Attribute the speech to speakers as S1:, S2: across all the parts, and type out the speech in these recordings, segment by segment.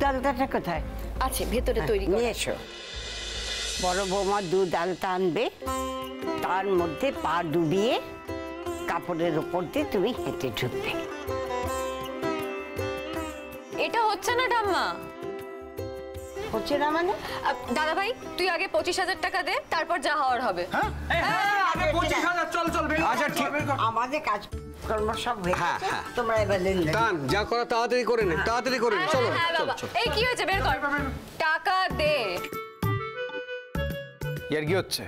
S1: দুধ আলতাটা কোথায়?
S2: আছে ভেতরে তৈরি
S1: নিয়ে এসো। বড় বৌমা দুধ আলতা আনবে, তার মধ্যে পা ডুবিয়ে কাপড়ের উপর দিয়ে তুমি হেঁটে ঢুকবে।
S3: এটা হচ্ছে না ঠাম্মা।
S1: হচ্ছে না মানে?
S3: দাদা ভাই তুই আগে 25,000 টাকা দে, তারপর যা হওয়ার হবে।
S4: আগে 25,000 চল চল বের কর।
S5: আচ্ছা ঠিক,
S1: আমাদের কাজ কর্ম সব হয়ে গেছে, তোমরা এবার লেনদেন।
S5: দান যা করা তাড়াতাড়ি করে নে, তাড়াতাড়ি করে নে, চলো
S3: হ্যাঁ
S5: চলো
S3: বাবা,
S5: চলো।
S3: এই কি হয়েছে, বের কর টাকা দে।
S4: এর কি হচ্ছে?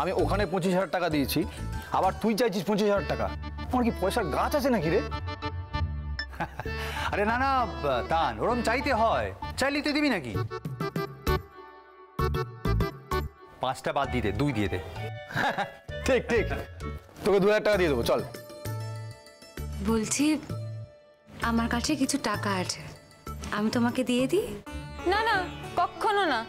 S4: আমি ওখানে 25,000 টাকা দিয়েছি, আবার তুই চাইছিস 25,000 টাকা? আমার কি পয়সার গাছ আছে নাকি রে? আরে না না তান, ওরম চাইতে হয়, চাইলে তুই দিবি নাকি? 5টা বাদ দিয়ে দে, 2 দিয়ে দে। ঠিক ঠিক, তোকে 2,000 টাকা দিয়ে দেবো, চল।
S6: বলছি আমার কাছে কিছু টাকা আছে, আমি তোমাকে দিয়ে দিই?
S3: না না, কখনো না।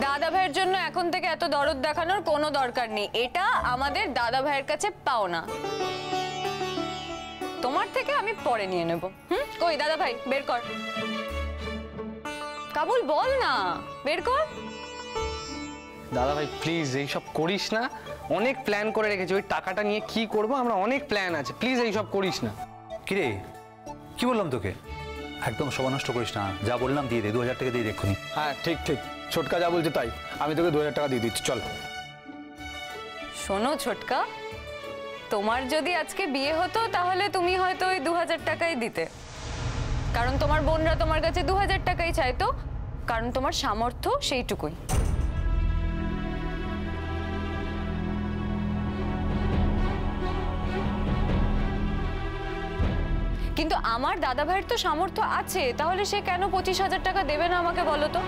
S3: দাদা ভাইয়ের জন্য এখন থেকে এত দরদ দেখানোর কোনো দরকার নেই। এটা আমাদের দাদা ভাইয়ের কাছে পাও না, তোমার থেকে আমি পরে নিয়ে নেব। কই দাদা ভাই, বের কর। কাবুল বল না, বের কর।
S5: দাদা ভাই প্লিজ এইসব করিস না, অনেক প্ল্যান করে রেখেছি, ওই টাকাটা নিয়ে কি করব আমরা, অনেক প্ল্যান আছে, প্লিজ এইসব করিস না।
S4: কিরে কি বললাম তোকে? একদম সময় নষ্ট করিস না, যা বললাম দিয়ে দে, 2,000 টাকা দিয়ে দেখুনি। হ্যাঁ ঠিক ঠিক, ছোটকা যা বলছে তাই, আমি তোকে 2,000 টাকা দিয়ে দিচ্ছি, চল।
S3: শোনো ছোটকা, তোমার যদি আজকে বিয়ে হতো তাহলে তুমি হয়তো ওই 2,000 টাকাই দিতে, কারণ তোমার বোনরা তোমার কাছে 2,000 টাকাই চাইতো, কারণ তোমার সামর্থ্য সেইটুকুই। কিন্তু আমার দাদা ভাইয়ের তো সামর্থ্য আছে, তাহলে সে কেন 25,000 টাকা দেবে না আমাকে বলো তো?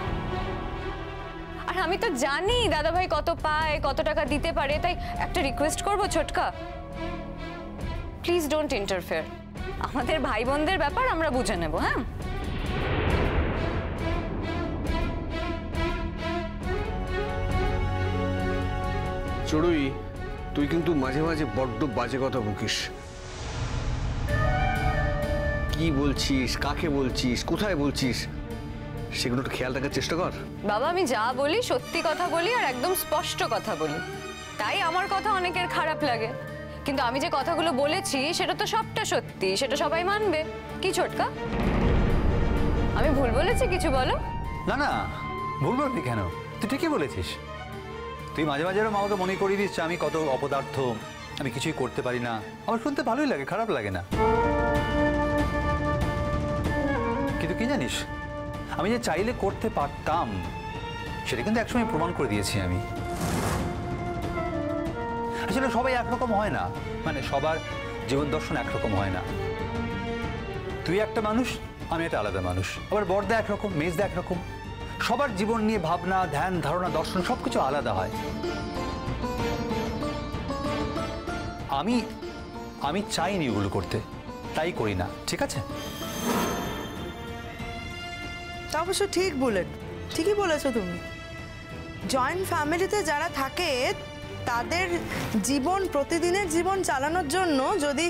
S3: আর আমি তো জানি দাদা ভাই কত পায়, কত টাকা দিতে পারে, তাই একটা রিকোয়েস্ট করবো ছোটকা, প্লিজ ডোন্ট ইন্টারফেয়ার। আমাদের ভাই বোনদের ব্যাপার আমরা বুঝে নেব। হ্যাঁ
S5: চড়ুই, তুই কিন্তু মাঝে মাঝে বড্ড বাজে কথা বকিস। কি বলছিস, কাকে বলছিস, কোথায় বলছিস, সেগুলো একটু খেয়াল রাখার চেষ্টা কর।
S3: বাবা, আমি যা বলি সত্যি কথা বলি আর একদম স্পষ্ট কথা বলি, তাই আমার কথা অনেকের খারাপ লাগে, কিন্তু আমি যে কথাগুলো বলেছি সেটা তো সবটা সত্যি, সেটা সবাই মানবে। কি ছোটকা, আমি ভুল বলেছি কিছু বলো?
S4: না না, ভুল বলবি কেন, তুই ঠিকই বলেছিস। তুই মাঝে মাঝে এরকম আমাকে মনে করিয়ে দিস আমি কত অপদার্থ, আমি কিছুই করতে পারি না। আমার শুনতে ভালোই লাগে, খারাপ লাগে না। কিন্তু কি জানিস, আমি যে চাইলে করতে পারতাম সেটা কিন্তু একসময় প্রমাণ করে দিয়েছি আমি। আসলে সবাই একরকম হয় না, মানে সবার জীবন দর্শন একরকম হয় না। তুই একটা মানুষ, আমি একটা আলাদা মানুষ, আবার বড়দা একরকম, মেজদা একরকম, সবার জীবন নিয়ে ভাবনা, ধ্যান, ধারণা, দর্শন সবকিছু আলাদা হয়। আমি চাইনি ওগুলো করতে, তাই করি না, ঠিক আছে?
S7: তা অবশ্য ঠিক ঠিকই বলেছো তুমি। জয়েন্ট ফ্যামিলিতে যারা থাকে তাদের জীবন, প্রতিদিনের জীবন চালানোর জন্য যদি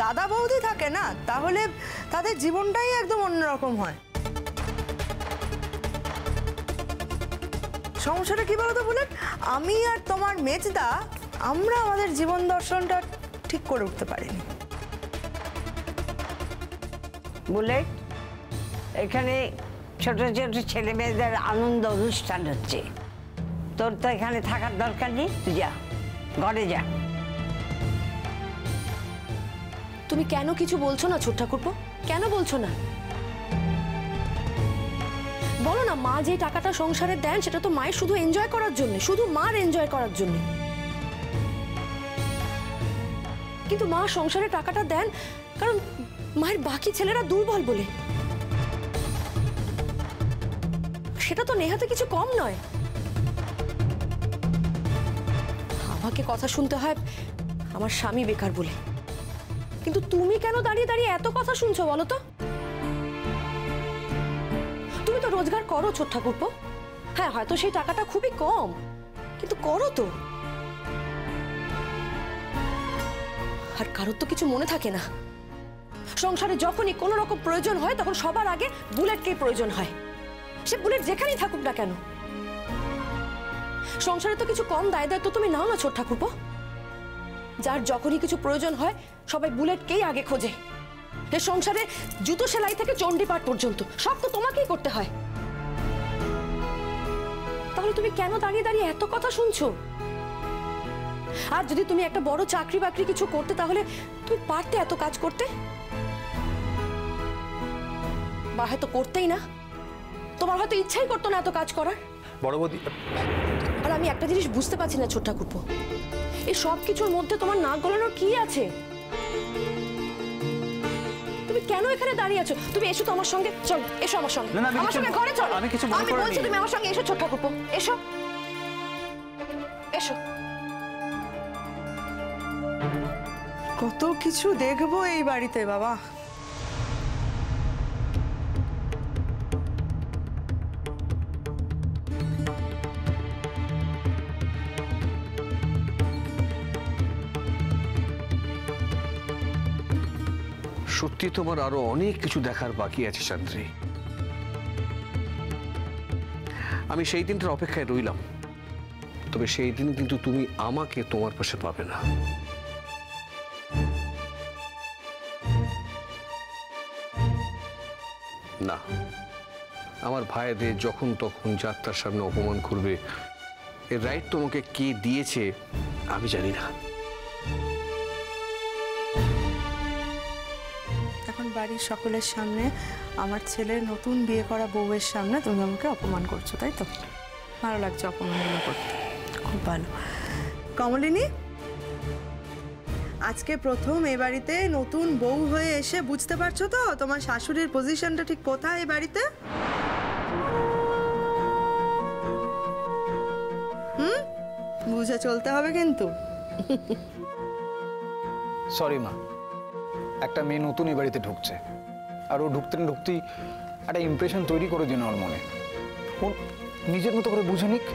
S7: দাদা বৌদি থাকে না, তাহলে তাদের জীবনটাই একদম অন্যরকম হয়। সমস্যাটা কি বলতো বলে, আমি আর তোমার মেজদা আমরা আমাদের জীবন দর্শনটা ঠিক করে উঠতে পারিনি।
S1: বুলেট, এখানে ছোট ছোট ছেলে মেয়েদের আনন্দ অনুষ্ঠান হচ্ছে, তোর তো এখানে থাকার দরকার নেই, তুই যা ঘরে যা।
S2: তুমি কেন কিছু বলছো না ছোট ঠাকুরপো? কেন বলছো না? বলো না, মা যে টাকাটা সংসারে দেন সেটা তো মায়ের শুধু এনজয় করার জন্য, শুধু মার এনজয় করার জন্য। কিন্তু মা সংসারে টাকাটা দেন কারণ মায়ের বাকি ছেলেরা দুর্বল বলে। সেটা তো নেহাতে কিছু কম নয়। আমাকে কথা শুনতে হয় আমার স্বামী বেকার বলে, কিন্তু তুমি কেন দাঁড়িয়ে দাঁড়িয়ে এত কথা শুনছো বলো তো? তুমি তো রোজগার করো ছোট ঠাকুরপো, হ্যাঁ হয়তো সেই টাকাটা খুবই কম, কিন্তু করো তো। আর কারোর তো কিছু মনে থাকে না, সংসারে যখনই কোনো রকম প্রয়োজন হয় তখন সবার আগে বুলেটকেই প্রয়োজন হয়। সে বুলেট যেখানেই থাকুক না কেন। সংসারে তো কিছু কম দায়িত্ব তুমি নাও না ছোট ঠাকুরপো। যার যখনই কিছু প্রয়োজন হয় সবাই বুলেটকেই আগে খোঁজে। এ সংসারে জুতো সেলাই থেকে চণ্ডীপাঠ পর্যন্ত সব তো তোমাকেই করতে হয়। তাহলে তুমি কেন দাঁড়িয়ে দাঁড়িয়ে এত কথা শুনছো? আর যদি তুমি একটা বড় চাকরি বাকরি কিছু করতে তাহলে তুমি পারতে এত কাজ করতে? বা হয়তো করতেই না, তোমার হয়তো ইচ্ছাই করতো না এত কাজ করার।
S4: বড় বৌদি,
S2: আর আমি একটা জিনিস বুঝতে পারছি না ছোট ঠাকুরপো, এই সব কিছুর মধ্যে তোমার নাক গলানোর কি আছে? তুমি কেন এখানে দাঁড়িয়ে আছো? তুমি এসো তো আমার সঙ্গে, চল এসো আমার সঙ্গে।
S4: না, না,
S2: আমার সঙ্গে ঘরে চলো।
S4: আমি কিছু মনে
S2: আমি
S4: করিনি।
S2: বলছি তুমি আমার সঙ্গে এসো ছোট ঠাকুরপো, এসো এসো।
S7: কত কিছু দেখবো এই বাড়িতে বাবা।
S8: সত্যি তোমার আরো অনেক কিছু দেখার বাকি আছে চান্দ্রী। আমি সেই দিনটার অপেক্ষায় রইলাম, তবে সেই দিন কিন্তু তুমি আমাকে তোমার পাশে পাবে না। না, আমার ভাইদের যখন তখন যাত্রার সামনে অপমান করবে এর রাইট তোমাকে কে দিয়েছে আমি জানি না।
S7: এখন বাড়ির সকলের সামনে আমার ছেলের নতুন বিয়ে করা বউয়ের সামনে তুমি আমাকে অপমান করছো, তাই তো? ভালো লাগছে অপমানগুলো করতে, খুব ভালো। কমলিনী, আজকে প্রথম এ বাড়িতে নতুন বউ হয়ে এসে বুঝতে পারছো তো তোমার শাশুড়ির পজিশনটা ঠিক কোথায় এই বাড়িতে? বুঝে চলতে হবে কিন্তু।
S9: সরি মা, একটা মেয়ে নতুন এই বাড়িতে ঢুকছে, আর ও ঢুকতে না ঢুকতেই একটা ইমপ্রেশন তৈরি করে দিন ওর মনে। ও নিজের মতো করে বুঝে নিক।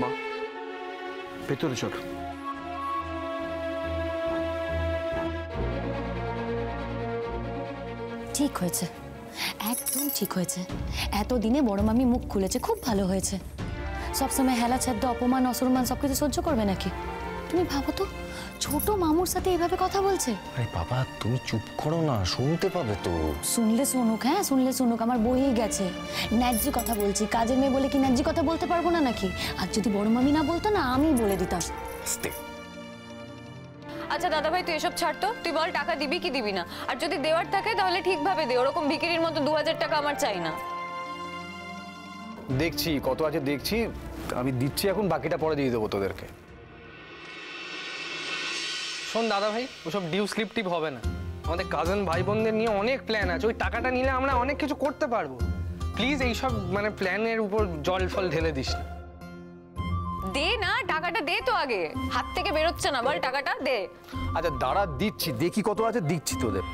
S8: মা, ভেতরে চল।
S10: ঠিক হয়েছে, একদম ঠিক হয়েছে। এতদিনে বড় মামি মুখ খুলেছে, খুব ভালো হয়েছে। সবসময় হেলা ছ্যাদ্য অপমান অসম্মান সবকিছু সহ্য করবে নাকি? তুমি ভাবো তো, ছোট মামুর সাথে এইভাবে কথা বলছে।
S11: আরে বাবা তুমি চুপ করো না, শুনতে পাবে তো।
S10: শুনলে শুনুক, হ্যাঁ শুনলে শুনুক, আমার বইই গেছে। ন্যায্য কথা বলছি, কাজের মেয়ে বলে কি ন্যায্য কথা বলতে পারবো না নাকি? আর যদি বড় মামি না বলতো না, আমি বলে দিতাম।
S3: আচ্ছা দাদা ভাই, তুই এসব ছাড় তো। তুই বল টাকা দিবি কি দিবি না, আর যদি দেওয়ার থাকে তাহলে ঠিকভাবে দে। ওরকম ভিখিরির মতো 2000 টাকা আমার চাই না।
S9: দেখছি কত আছে দেখছি, আমি দিচ্ছি এখন, বাকিটা পরে দিয়ে দেবো তোদেরকে।
S5: শোন দাদা ভাই, ওসব ডিউ স্লিপ টিপ হবে না। আমাদের কাজিন ভাই বোনদের নিয়ে অনেক প্ল্যান আছে, ওই টাকাটা নিলে আমরা অনেক কিছু করতে পারবো। প্লিজ এইসব মানে প্ল্যানের উপর জল ফল ঢেলে দিস না।
S3: দে না, টাকাটা দে তো আগে। হাত থেকে বেরোচ্ছে না, বল টাকাটা দে।
S9: আচ্ছা দাঁড়া, দিচ্ছি, দেখি কত আছে, দিচ্ছি তোদের।